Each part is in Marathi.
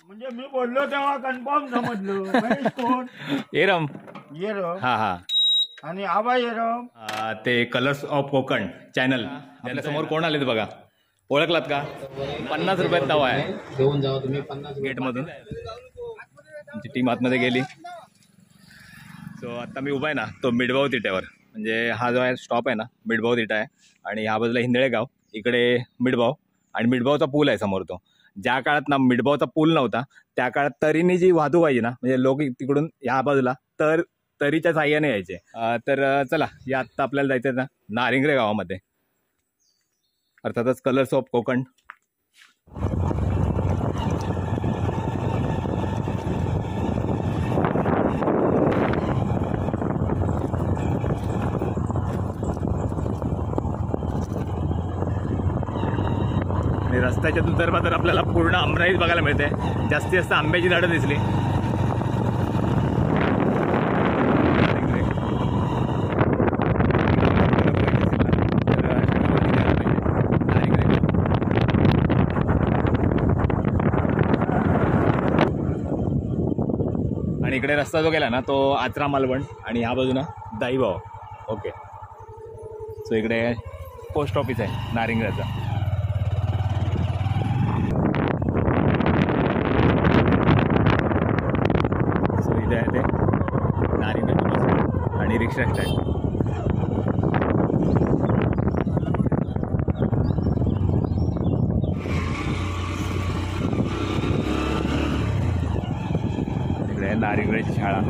म्हणजे मी बोललो तेव्हा कन्फर्म समजलो. महेश कोण? एरम. येरम. हा हा. आणि आबा येरम. ते कलर्स ऑफ कोकण चॅनल आपल्या समोर कोण आले बघा, ओळखलात का? 50 रुपयात तवा आहे, घेऊन जावा तुम्ही 50 गेट मधून. आमची टीम आतमध्ये गेली. सो आता मी उभा आहे ना तो मिडभाऊ तिट्यावर, म्हणजे हा जो आहे स्टॉप आहे ना मिडभाऊ तिटा आहे, आणि ह्या बाजूला हिंदळेगाव, इकडे मिडभाव, आणि मिडभावचा पूल आहे समोर. तो ज्या काळात ना मिडभावचा पूल नव्हता त्या काळात तरीने जी वाहतूक व्हायची ना, म्हणजे लोक तिकडून ह्या बाजूला तरीच्या साह्याने यायचे. तर चला या आत्ता आपल्याला जायचं आहे ना नारिंगरे गावामध्ये, अर्थातच कलर्स ऑफ कोकण. आणि रस्त्याच्या दुतर्फा तर आपल्याला पूर्ण आमराईच बघायला मिळते. जास्तीत जास्त आंब्याची झाडं दिसली. आणि इकडे रस्ता जो गेला ना तो आचरा मालवण, आणि ह्या बाजूला दाईभाव. ओके. सो इकडे पोस्ट ऑफिस आहे नारिंगऱ्याचा. सो इथे आहे ते नारिंगऱ्याचं बस आणि रिक्षा स्टँड. नारिंगऱ्याची शाळा.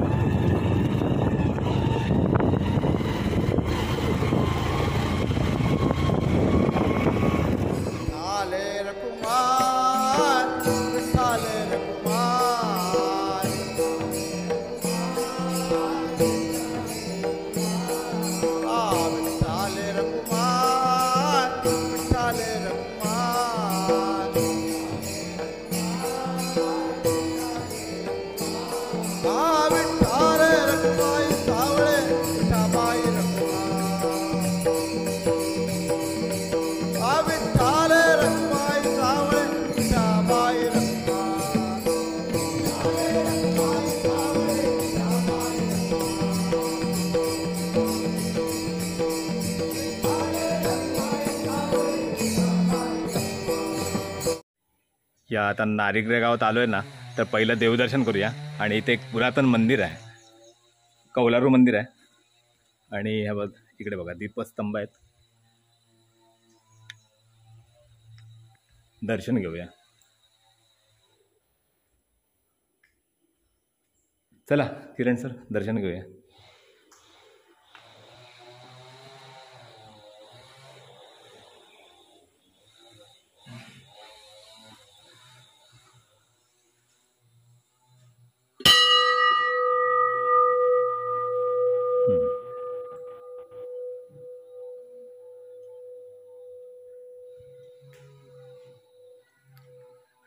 या आता नारिंगरे गावात आलोय ना, तर पहिलं देवदर्शन करूया. आणि इथे एक पुरातन मंदिर आहे, कौलारू मंदिर आहे. आणि ह्या बघ इकडे बघा दीपस्तंभ आहेत. दर्शन घेऊया. चला किरण सर, दर्शन घेऊया.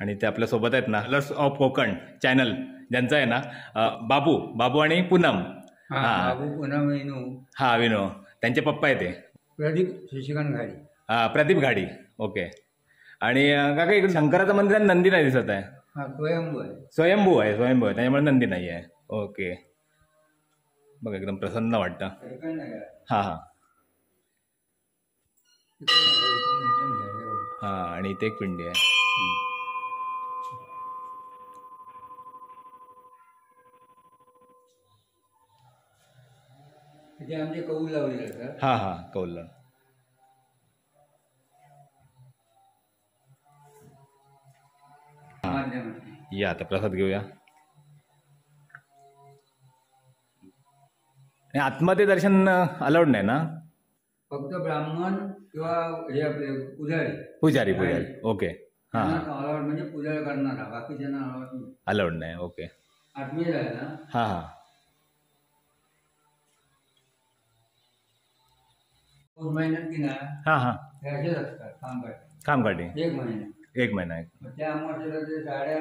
आणि ते आपल्या सोबत आहेत ना कलर्स ऑफ कोकण चॅनल ज्यांचं आहे ना, बाबू आणि पूनम. हा पूनम विनू. हा विनू, त्यांचे पप्पा आहे ते प्रदीप शशिकांत घाडी. प्रदीप घाडी. ओके. आणि काका इकडे शंकराचं मंदिर आणि नंदी नाही दिसत आहे. स्वयंभू आहे त्याच्यामुळे नंदी नाही आहे. ओके. बघ एकदम प्रसन्न वाटतं. हा हा हा. आणि इथे एक पिंडी आहे. आमचे कौल लावले जातात. हा हा कौल. या आता प्रसाद घेऊया. आतमध्ये दर्शन अलाउड नाही ना, फक्त ब्राह्मण किंवा हे आपले पुजारी. ओके. हा अलाउड म्हणजे पूजा करणारा, बाकीच्यांना अलाउड नाही. ओके. आतमध्ये जायला. हा हा. 2 महिन्यात की नाही. हा हा. असेच असतात कामकाठी 1 महिना. 1 महिना. त्या अमावस्येला ते साड्या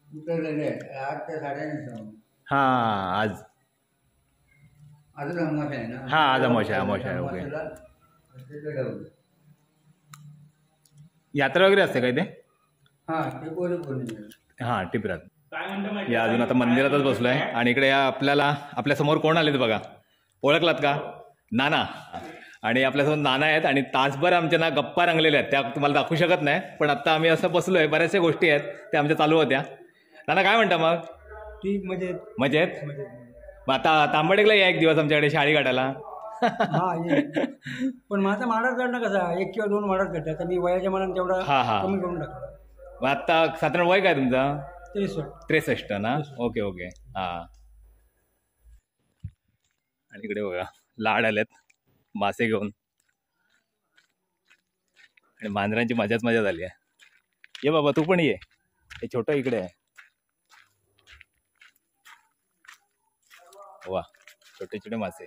उतरलेल्या आहेत. आज त्या साड्या नाही. हा आज आजच अमावस्या आहे ना. हा आज अमावस्या आहे. ओके. यात्रा वगैरे असते काय ते? हा ते पौर्णिमेला. हां टिपऱ्यात. या अजून आता मंदिरातच बसलो आहे आणि इकडे या आपल्यासमोर कोण आलेत बघा, ओळखलात का? नाना. आणि आपल्यासमोर नाना आहेत आणि तासभर आमच्या ना गप्पा रंगलेल्या आहेत, त्या तुम्हाला दाखवू शकत नाही, पण आत्ता आम्ही असं बसलो आहे, बऱ्याचशा गोष्टी आहेत त्या आमच्या चालू होत्या. नाना काय म्हणता मग? ठीक मजेत. मजेत. मग आता तांबडेकला या एक दिवस आमच्याकडे शाळी काढायला. हा ये. पण माझा माडाच काढणं कसा 1 किंवा 2 माडाच काढतात, आता मी वयाच्या मनाने तेवढा कमी करून टाकला. मग आता साधारण वय काय तुमचं? 63 ना. Okay okay. हां. आणि इकडे बघा लाड आलेत मासे घेऊन आणि मांजरांची मजाच मजा झाली आहे. ये बाबा तू पण ये, हे छोटं इकडे आहे. वा छोटे छोटे मासे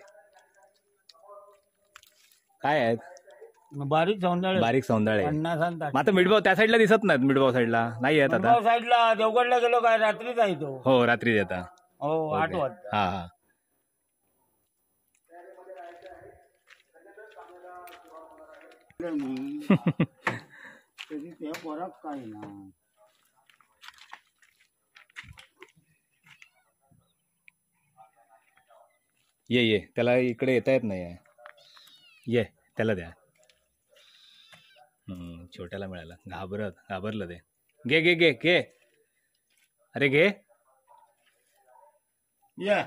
काय आहेत? बारीक सौंदर्य. बारीक सौंदळे. 50 आणि 60. आता मिडबाव त्या साईडला दिसत नाहीत, मिडबाव साईडला नाही आहेत आता. मुरबाव साईडला देवगडला गेलो काय रात्रीच आहे तो. हो रात्री येता. हो 8 वाजता. हा हा. त्या पोरात काय ना ये त्याला इकडे येता येत नाही. ये त्याला द्या. छोट्याला मिळाला. घाबरलं ते. घे घे घे घे. अरे घे. या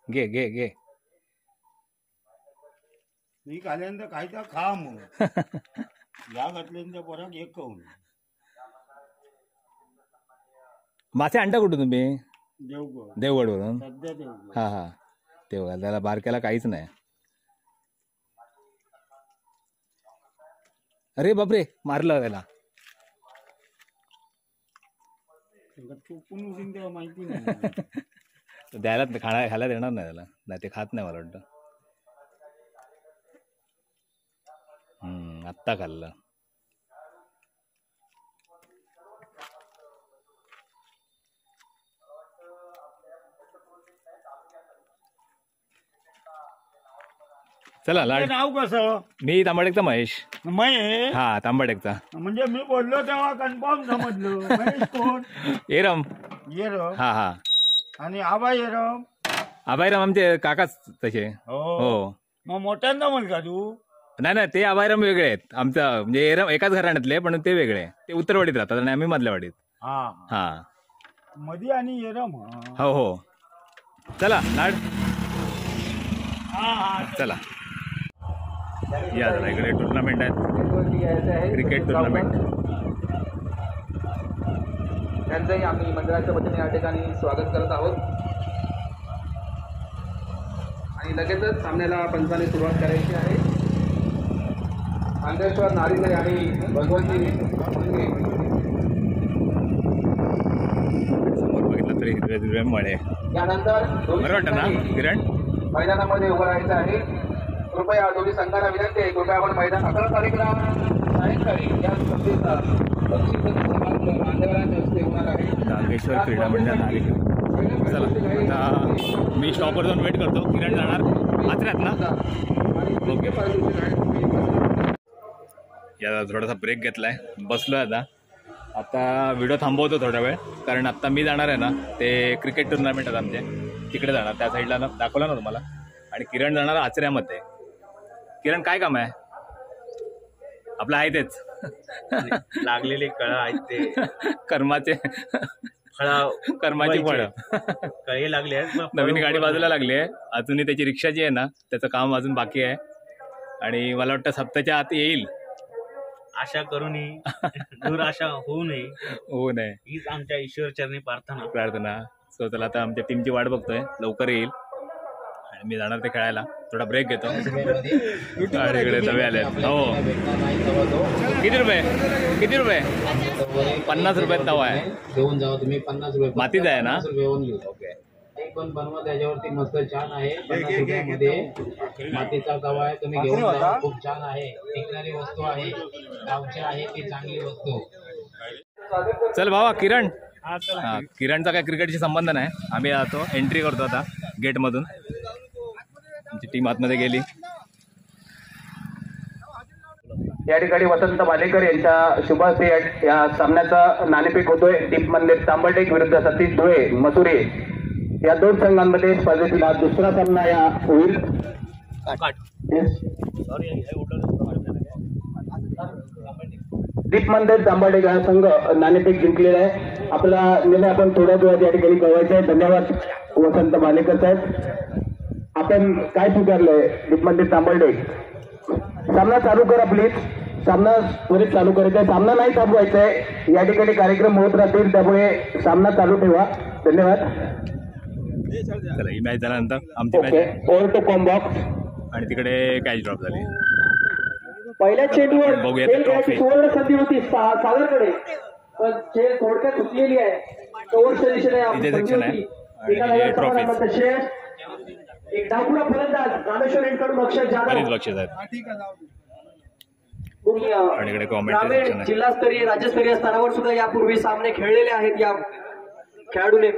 घे घे घे. मी खाल्यानंतर काय तर खा मग. या घातल्यानंतर पोराक एक खाऊन. मासे आणता कुठून तुम्ही? देवगडवरून. देवगडवरून. हा हा. तेव्हा त्याला बारक्याला काहीच नाही. अरे बापरे मारलं त्याला. चुकून उठून तेव्हा माहिती नाही. द्यायला खायला देणार नाही त्याला. नाही ते खात नाही मला वाटतं. आत्ता खाल्लं. चला लाड. नाव कसं? मी तांबडेकचा महेश. महेश. हा तांबडेकचा. म्हणजे मी बोललो तेव्हा कन्फर्म समजलो. महेश कोण? एरम. येरम. हा हा. आणि आबा येरम. आबाईराम आमचे काकाच तसे. हो. मग मोठ्यांदा मुलगा तू? नाही ते आबाईराम वेगळे आहेत. आमचा म्हणजे एरम एकाच घराण्यातले पण ते वेगळे. ते उत्तरवाडीत राहतात आणि आम्ही मधल्या वाडीत. हा मधी आणि येरम. हो हो. चला लाड. चला या जरा इकडे टुर्नामेंट आहेत, क्रिकेट टुर्नामेंट. त्यांचंही आम्ही मंडळाच्या वतीने या ठिकाणी स्वागत करत आहोत आणि लगेचच सामन्याला पंचाने सुरुवात करायची आहे. अंधेश्वर नारीजाई आणि भगवंती समोर बघितलं तरी हिरवे मळे. यानंतर बरं वाटतं ना किरण? मैदानामध्ये उभं राहायचं आहे. कृपया दोन्ही संघांना विनंती आहे, कृपया आपण मैदान 11 तारीखला सायंकाळी या स्पर्धेचा बक्षीस समारंभ मान्यवरांच्या हस्ते होणार आहे. नागेश्वर क्रीडा मंडळ नागेश्वर. चला आता मी स्टॉपवर जाऊन वेट करतो. किरण जाणार आचऱ्यात ना. ओके. या थोडासा ब्रेक घेतलाय, बसलो आहे आता व्हिडिओ थांबवतो थोडा वेळ, कारण आत्ता मी जाणार आहे ना ते क्रिकेट टुर्नामेंट आहेत आमचे, तिकडे जाणार. त्या साईडला ना दाखवला ना तुम्हाला. आणि किरण जाणार आचऱ्यामध्ये. किरण काय काम आहे आपलं? आहे तेच लागलेले कळा आहेत ते कर्माची फळं. कळे लागले आहेत. नवीन गाडी बाजूला लागली आहे. अजूनही त्याची रिक्षा जी आहे ना त्याचं काम अजून बाकी आहे आणि मला वाटतं सप्ताहाच्या आत येईल. आशा करूनही दूर आशा होऊ नये हीच आमच्या ईश्वरचरणी प्रार्थना. सो चला आता आमच्या टीमची वाट बघतोय, लवकर येईल आणि मी जाणार ते खेळायला. थोडा ब्रेक घेतो. आणि इकडे तवे आले. हो किती रुपये? 50 रुपयात तवा आहे. घेऊन जावा तुम्ही. 50 रुपये मातीच आहे ना. ओके. एक पण बनवा त्याच्यावरती मस्त छान आहे. 50 रुपयामध्ये मातीचा तवा आहे, तुम्ही घेऊन जा. खूप छान आहे. टिकणारी वस्तू आहे, गावची आहे ती चांगली वस्तू. चल भावा किरण. हा किरणचा काय क्रिकेटशी संबंध नाही. आम्ही जातो, एंट्री करतो आता गेटमधून. आमची टीम आतमध्ये गेली. या ठिकाणी वसंत भालेकर यांच्या शुभास्ते या सामन्याचा नाणेफेक होतोय. दीप मंदिर तांबटेक विरुद्ध सतीश धुळे मसुरे या दोन संघांमध्ये स्पर्धेतील हा दुसरा सामना या होईल. दीप मंदिर तांबटेक हा संघ नाणेफेक जिंकलेला आहे. आपला निर्णय आपण थोड्या वेळात या ठिकाणी कळवायचा आहे. धन्यवाद वसंत भालेकर साहेब. आपण काय स्वीकारलंय दीप मंदिर तांबटेक? सामना चालू करा प्लीज. सामना त्वरित चालू करायचा आहे. सामना नाही थांबवायचा आहे. या ठिकाणी कार्यक्रम होत राहतील त्यामुळे सामना चालू ठेवा. धन्यवाद. चला ही मॅच झाल्यानंतर आमची मॅच ओव्हर टू कॉम्बॉक्स आणि तिकडे कॅच ड्रॉप झाली. पहिल्या चेंडूवर बघूया खेळ ट्रॉफी. खेळायची सुवर्ण संधी होती सागरकडे, पण खेळ थोडक्यात सुटलेली आहे. ओव्हरच्या दिशेने इथे संधी section आहे. होती. एका आणि हे नव्या trophies. समाधानाचा शेष. एक डावपुरा फलंदाज रामेश्वर यांच्याकडून अक्षय जाधव बरीच बक्षीस आहेत. दोन्ही, आणि इकडे कॉमेंट्री सेक्शन ग्रामीण आहे. जिल्हास्तरीय राज्यस्तरीय स्तरावर सुद्धा यापूर्वी सामने खेळलेले आहेत या खेळाडूने.